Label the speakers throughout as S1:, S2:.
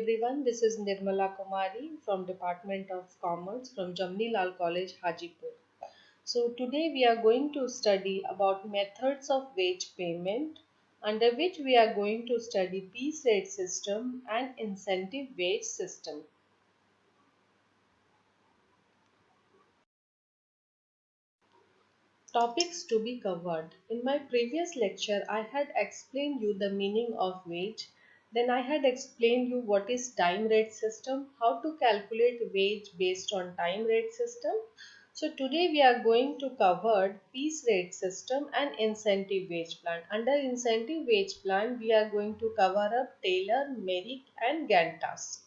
S1: everyone, this is Nirmala Kumari from Department of Commerce from Jamnilal College, Hajipur. So today we are going to study about methods of wage payment, under which we are going to study piece rate system and incentive wage system. Topics to be covered. In my previous lecture, I had explained you the meaning of wage. Then I had explained you what is time rate system, how to calculate wage based on time rate system. So today we are going to cover piece rate system and incentive wage plan. Under incentive wage plan, we are going to cover up Taylor, Merrick and Gantt task.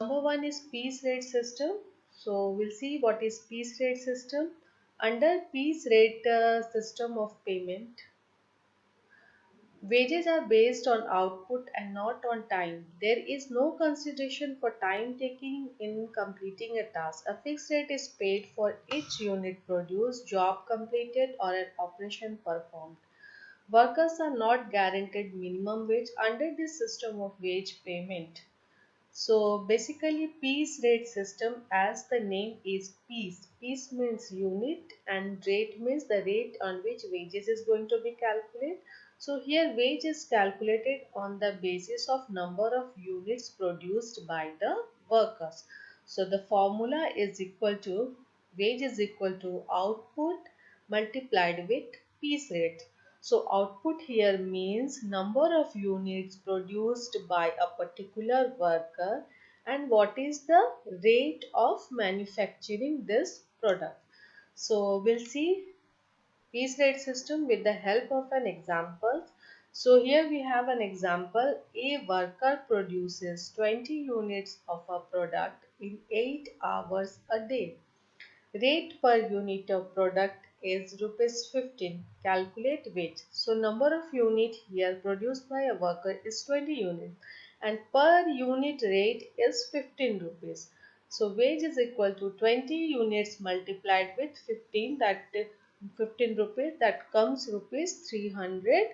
S1: Number one is piece rate system. So we'll see what is piece rate system. Under piece rate system of payment, wages are based on output and not on time. There is no consideration for time taking in completing a task. A fixed rate is paid for each unit produced, job completed or an operation performed. Workers are not guaranteed minimum wage under this system of wage payment. So basically piece rate system, as the name is piece. Piece means unit and rate means the rate on which wages is going to be calculated. So here wage is calculated on the basis of number of units produced by the workers. So the formula is equal to wage is equal to output multiplied with piece rate. So output here means number of units produced by a particular worker and what is the rate of manufacturing this product. So we'll see piece rate system with the help of an example. So here we have an example. A worker produces 20 units of a product in 8 hours a day. Rate per unit of product is rupees 15. Calculate wage. So number of unit here produced by a worker is 20 units and per unit rate is 15 rupees. So wage is equal to 20 units multiplied with 15, that 15 rupees, that comes rupees 300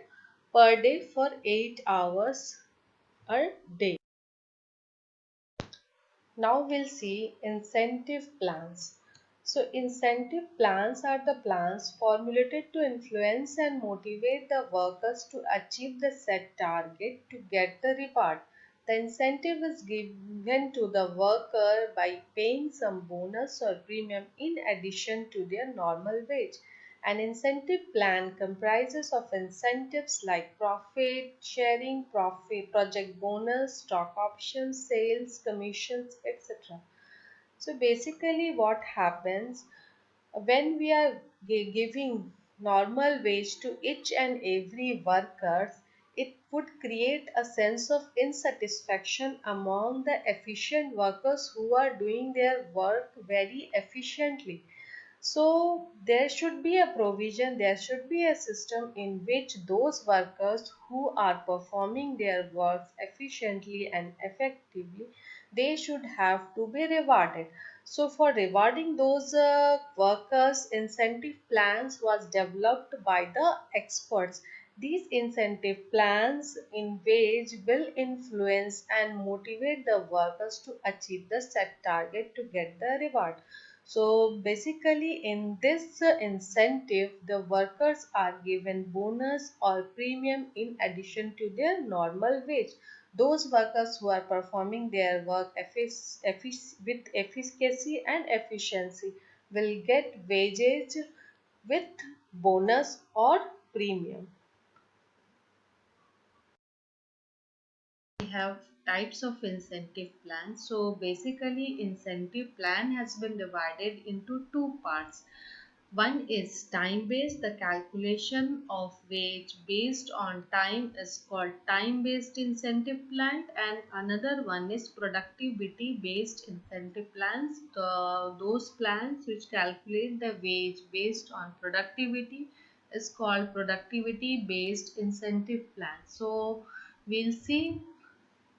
S1: per day for 8 hours a day. Now we'll see incentive plans. So incentive plans are the plans formulated to influence and motivate the workers to achieve the set target to get the reward. The incentive is given to the worker by paying some bonus or premium in addition to their normal wage. An incentive plan comprises of incentives like profit sharing, profit, project bonus, stock options, sales, commissions, etc. So basically what happens when we are giving normal wage to each and every workers, it would create a sense of insatisfaction among the efficient workers who are doing their work very efficiently. So there should be a provision, there should be a system in which those workers who are performing their works efficiently and effectively, they should have to be rewarded. So for rewarding those workers, incentive plans was developed by the experts. These incentive plans in wage will influence and motivate the workers to achieve the set target to get the reward. So basically in this incentive, the workers are given bonus or premium in addition to their normal wage. Those workers who are performing their work with efficacy and efficiency will get wages with bonus or premium. We have types of incentive plans. So basically incentive plan has been divided into two parts. One is time based. The calculation of wage based on time is called time based incentive plan, and another one is productivity based incentive plans. Those plans which calculate the wage based on productivity is called productivity based incentive plan. So we'll see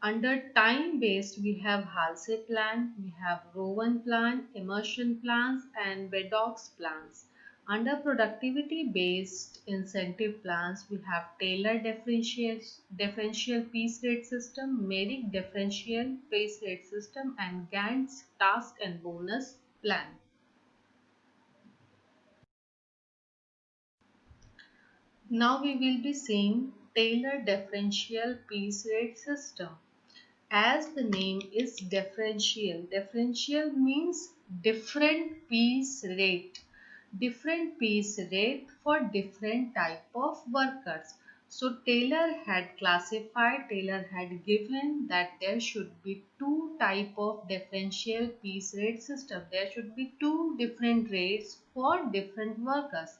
S1: under time based, we have Halsey plan, we have Rowan plan, immersion plans, and Beddoes plans. Under productivity-based incentive plans, we have Taylor differential piece rate system, Merrick differential piece rate system, and Gantt's task and bonus plan. Now we will be seeing Taylor differential piece rate system. As the name is differential, differential means different piece rate. Different piece rate for different type of workers. So Taylor had given that there should be two type of differential piece rate system. There should be two different rates for different workers,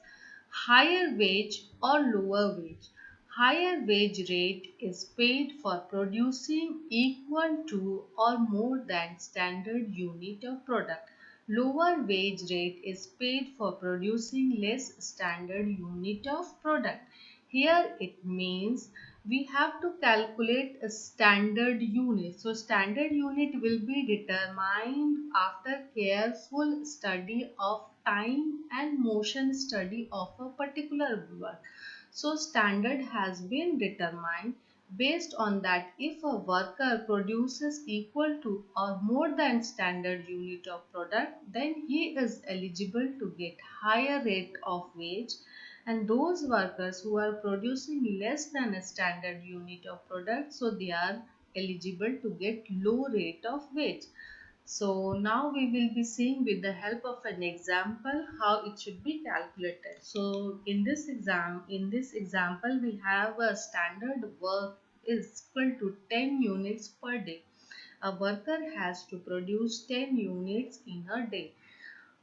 S1: higher wage or lower wage. Higher wage rate is paid for producing equal to or more than standard unit of product. Lower wage rate is paid for producing less standard unit of product. Here it means we have to calculate a standard unit. So standard unit will be determined after careful study of time and motion study of a particular work. So standard has been determined. Based on that, if a worker produces equal to or more than standard unit of product, then he is eligible to get higher rate of wage, and those workers who are producing less than a standard unit of product, so they are eligible to get low rate of wage. So now we will be seeing with the help of an example how it should be calculated. So in this example we have a standard work is equal to 10 units per day. A worker has to produce 10 units in a day,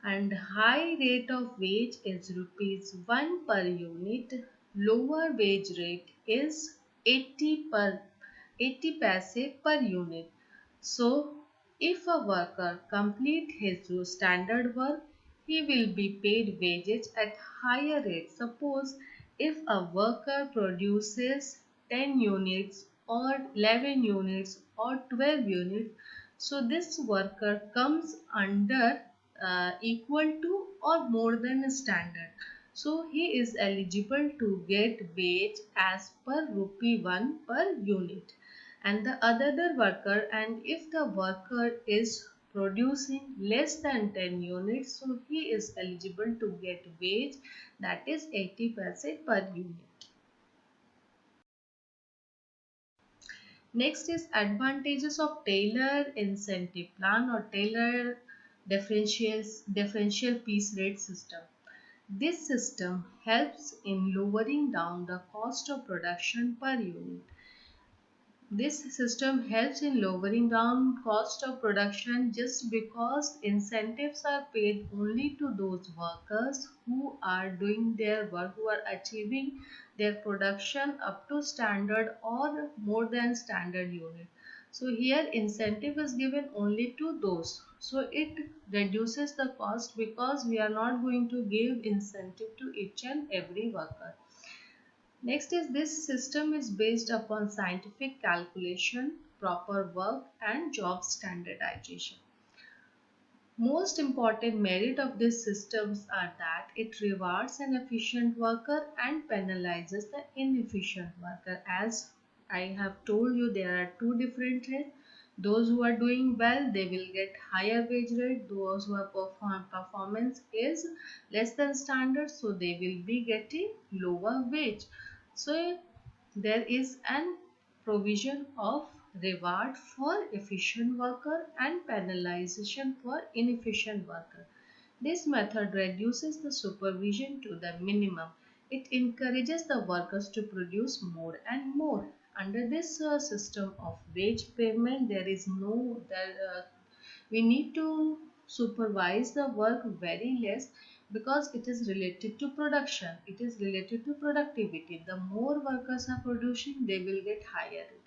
S1: and high rate of wage is rupees 1 per unit. Lower wage rate is 80 paise per unit. So if a worker complete his standard work, he will be paid wages at higher rate. Suppose if a worker produces 10 units or 11 units or 12 units, so this worker comes under equal to or more than standard. So he is eligible to get wage as per rupee 1 per unit. And the other worker, and if the worker is producing less than 10 units, so he is eligible to get wage that is 80 paise per unit. Next is advantages of Taylor incentive plan or Taylor differential piece rate system. This system helps in lowering down the cost of production per unit. This system helps in lowering down cost of production just because incentives are paid only to those workers who are doing their work, who are achieving their production up to standard or more than standard unit. So here incentive is given only to those. So it reduces the cost because we are not going to give incentive to each and every worker. Next is this system is based upon scientific calculation, proper work and job standardization. Most important merit of these systems are that it rewards an efficient worker and penalizes the inefficient worker. As I have told you, there are two different rates. Those who are doing well, they will get higher wage rate. Those who are performance is less than standard, so they will be getting lower wage. So there is an provision of reward for efficient worker and penalization for inefficient worker. This method reduces the supervision to the minimum. It encourages the workers to produce more and more. Under this system of wage payment, we need to supervise the work very less because it is related to production. It is related to productivity. The more workers are producing, they will get higher rate.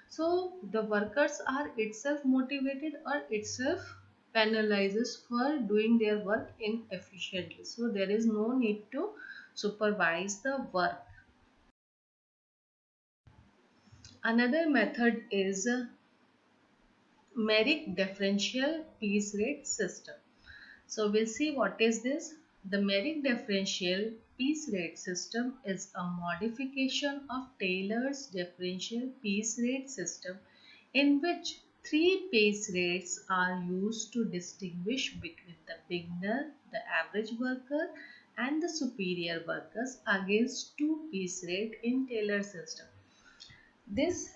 S1: So the workers are itself motivated or itself penalizes for doing their work inefficiently. So there is no need to supervise the work. Another method is Merrick differential piece rate system. So we'll see what is this. The Merrick differential piece rate system is a modification of Taylor's differential piece rate system in which three piece rates are used to distinguish between the beginner, the average worker, and the superior workers against two piece rate in Taylor system. This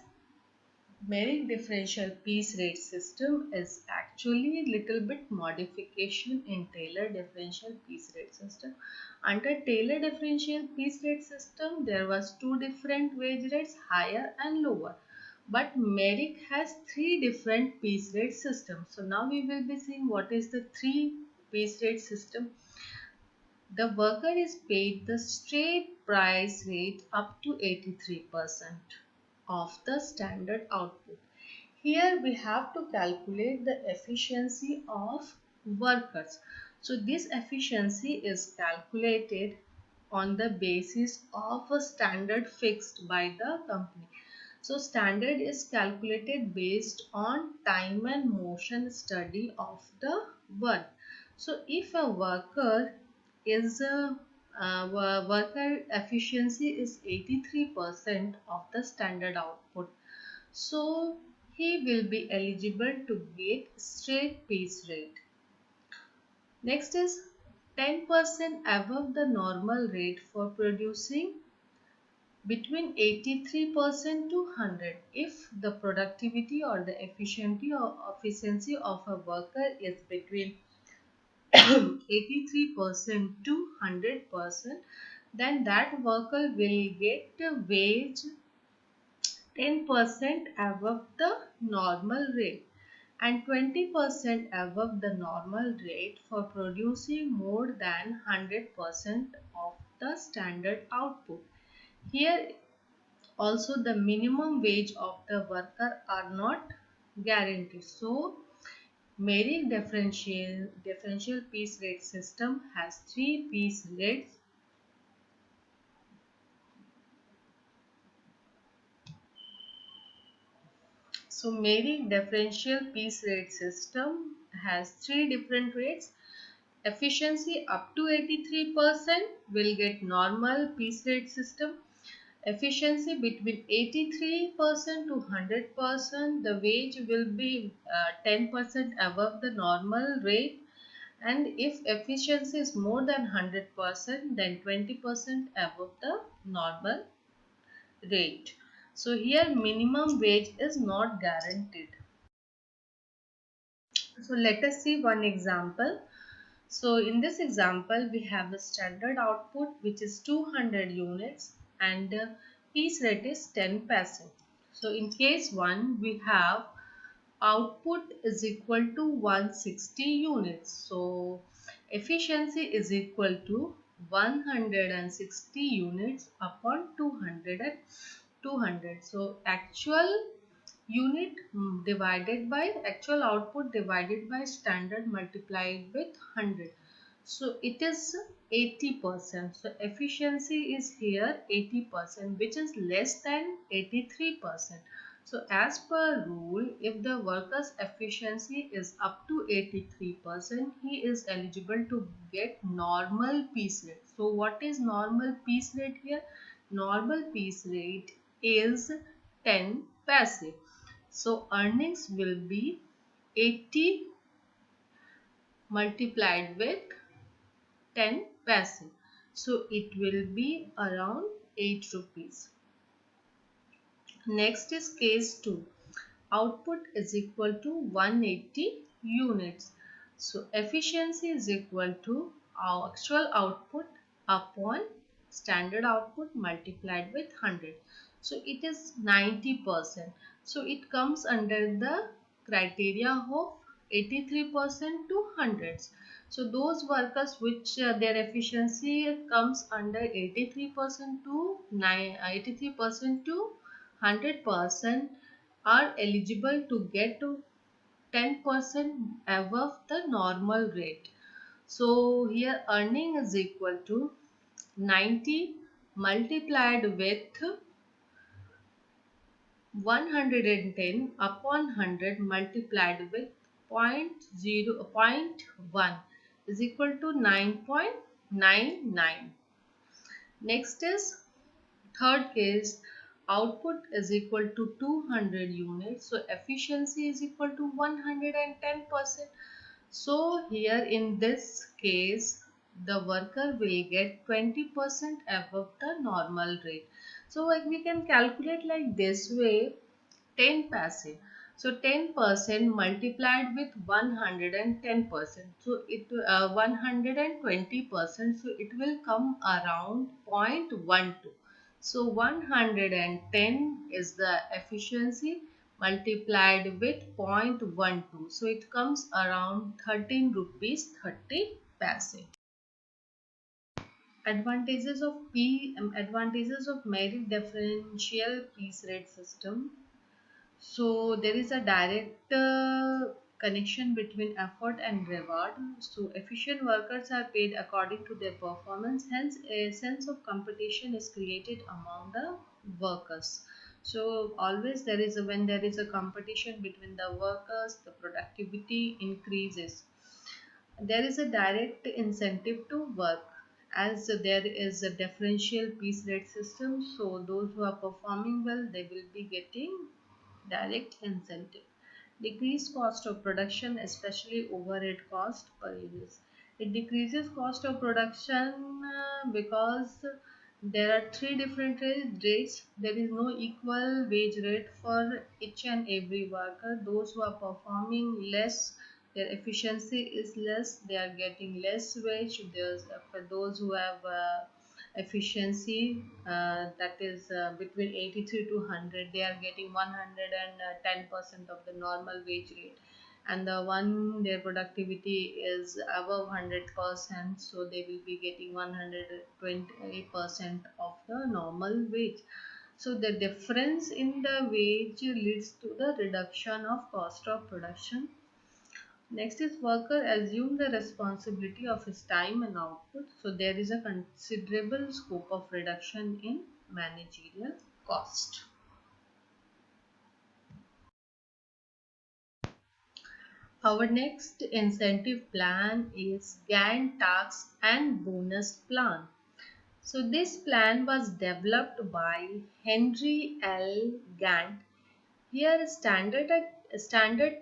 S1: Merrick differential piece rate system is actually a little bit modification in Taylor differential piece rate system. Under Taylor differential piece rate system, there was two different wage rates, higher and lower. But Merrick has three different piece rate systems. So now we will be seeing what is the three piece rate system. The worker is paid the straight price rate up to 83% of the standard output. Here we have to calculate the efficiency of workers. So this efficiency is calculated on the basis of a standard fixed by the company. So standard is calculated based on time and motion study of the work. So if a worker is worker efficiency is 83% of the standard output, so he will be eligible to get straight piece rate. Next is 10% above the normal rate for producing between 83% to 100 if the productivity or the efficiency of a worker is between 83% to 100%, then that worker will get a wage 10% above the normal rate and 20% above the normal rate for producing more than 100% of the standard output. Here also the minimum wage of the worker are not guaranteed. So Merrick differential piece rate system has three piece rates. So Merrick differential piece rate system has three different rates. Efficiency up to 83% will get normal piece rate system. Efficiency between 83% to 100%, the wage will be 10% above the normal rate. And if efficiency is more than 100%, then 20% above the normal rate. So here minimum wage is not guaranteed. So let us see one example. So in this example, we have the standard output which is 200 units and the piece rate is 10 paise. So in case 1, we have output is equal to 160 units. So efficiency is equal to 160 units upon 200. So actual unit divided by actual output divided by standard multiplied with 100. So it is 80%. So efficiency is here 80%, which is less than 83%. So as per rule, if the worker's efficiency is up to 83%, he is eligible to get normal piece rate. So what is normal piece rate here? Normal piece rate is 10 paise. So earnings will be 80 multiplied with 10 paise. So it will be around 8 rupees. Next is case 2. Output is equal to 180 units. So efficiency is equal to our actual output upon standard output multiplied with 100. So it is 90%. So it comes under the criteria of 83% to hundreds. So those workers which their efficiency comes under 83% to 83% to 100% are eligible to get to 10% above the normal rate. So here earning is equal to 90 multiplied with 110 upon 100 multiplied with 0.1 is equal to 9.1. 99. Next is third case, output is equal to 200 units. So efficiency is equal to 110%. So here in this case, the worker will get 20% above the normal rate. So like we can calculate like this way, 10 paise. So 10% multiplied with 110%. So it 120%. So it will come around 0.12. So 110 is the efficiency multiplied with 0.12. So it comes around 13 rupees 30 paise. Advantages of merit differential piece rate system. So there is a direct connection between effort and reward. So efficient workers are paid according to their performance. Hence, a sense of competition is created among the workers. So always when there is a competition between the workers, the productivity increases. There is a direct incentive to work as there is a differential piece rate system. So those who are performing well, they will be getting direct incentive. Decreased cost of production, especially overhead cost per unit. It decreases cost of production because there are three different rates. There is no equal wage rate for each and every worker. Those who are performing less, their efficiency is less, they are getting less wage. There's for those who have efficiency that is between 83 to 100, they are getting 110% of the normal wage rate, and the one their productivity is above 100%, so they will be getting 120% of the normal wage. So the difference in the wage leads to the reduction of cost of production. Next is worker assume the responsibility of his time and output. So there is a considerable scope of reduction in managerial cost. Our next incentive plan is Gantt task and bonus plan. So this plan was developed by Henry L. Gantt. Here standard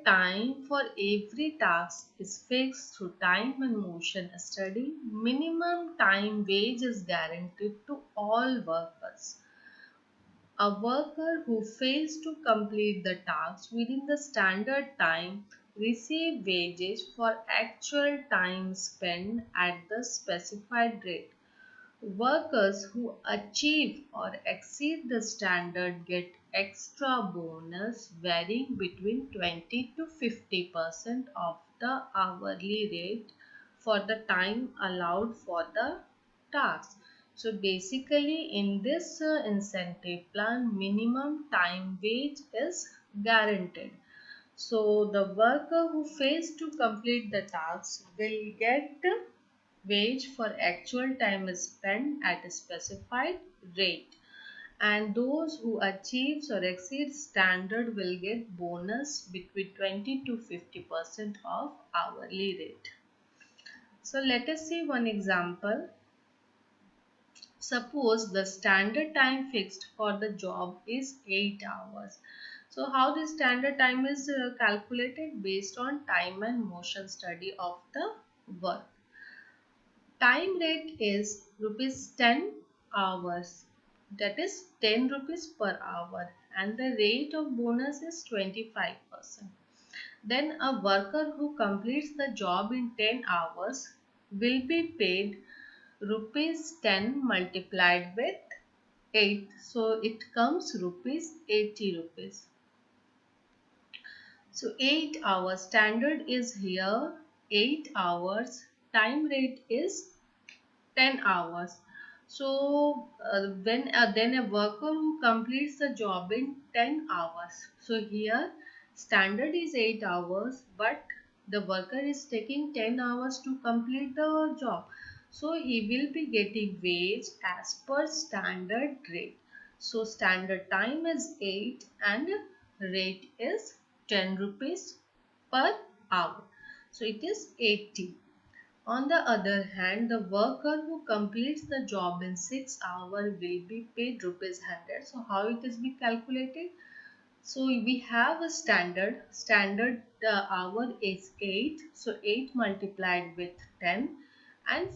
S1: time for every task is fixed through time and motion study. Minimum time wage is guaranteed to all workers. A worker who fails to complete the task within the standard time receive wages for actual time spent at the specified rate. Workers who achieve or exceed the standard get extra bonus varying between 20 to 50% of the hourly rate for the time allowed for the task. So basically in this incentive plan, minimum time wage is guaranteed. So the worker who fails to complete the task will get wage for actual time spent at a specified rate, and those who achieves or exceed standard will get bonus between 20 to 50% of hourly rate. So let us see one example. Suppose the standard time fixed for the job is 8 hours. So how the standard time is calculated? Based on time and motion study of the work. Time rate is rupees 10 hours, that is 10 rupees per hour, and the rate of bonus is 25%. Then a worker who completes the job in 10 hours will be paid rupees 10 multiplied with 8, so it comes rupees 80 rupees. So 8 hours standard is here, 8 hours, time rate is 10 hours. So then a worker who completes the job in 10 hours. So here standard is 8 hours, but the worker is taking 10 hours to complete the job. So he will be getting wage as per standard rate. So standard time is 8 and rate is 10 rupees per hour. So it is 80. On the other hand, the worker who completes the job in 6 hours will be paid rupees 100. So how it is be calculated? So we have a standard hour is 8, so 8 multiplied with 10, and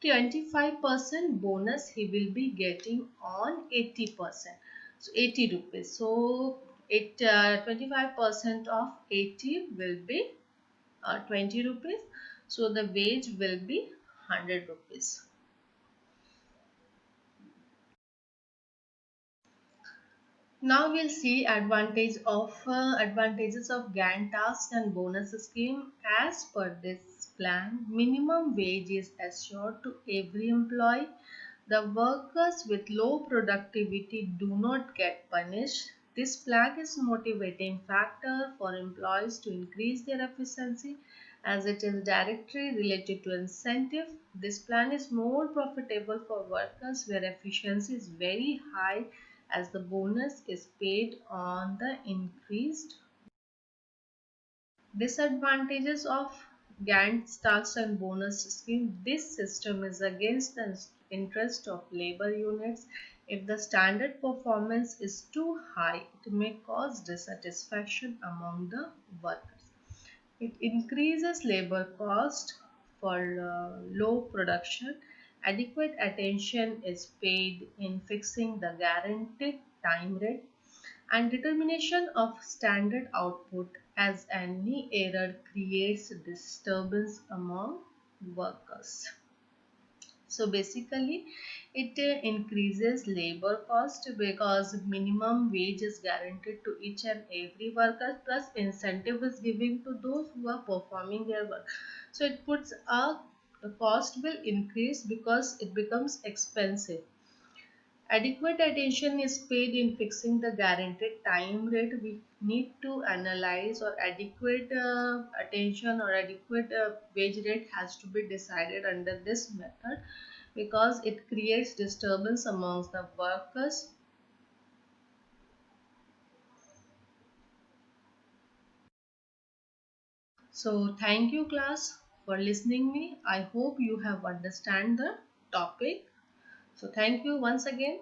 S1: 25% bonus he will be getting on 80%, so 80 rupees. So it 25% of 80 will be 20 rupees, so the wage will be 100 rupees. Now we'll see advantages of Gantt task and bonus scheme. As per this plan, minimum wage is assured to every employee. The workers with low productivity do not get punished. This plan is motivating factor for employees to increase their efficiency as it is directly related to incentive. This plan is more profitable for workers where efficiency is very high as the bonus is paid on the increased. Disadvantages of Gantt tax and bonus scheme. This system is against the interest of labor units. If the standard performance is too high, it may cause dissatisfaction among the workers. It increases labor cost for low production. Adequate attention is paid in fixing the guaranteed time rate and determination of standard output, as any error creates disturbance among workers. So basically it increases labor cost because minimum wage is guaranteed to each and every worker, plus incentive is given to those who are performing their work. So it puts the cost will increase because it becomes expensive. Adequate attention is paid in fixing the guaranteed time rate. We need to analyze, or adequate attention or adequate wage rate has to be decided under this method because it creates disturbance amongst the workers. So thank you class for listening me. I hope you have understand the topic. So thank you once again.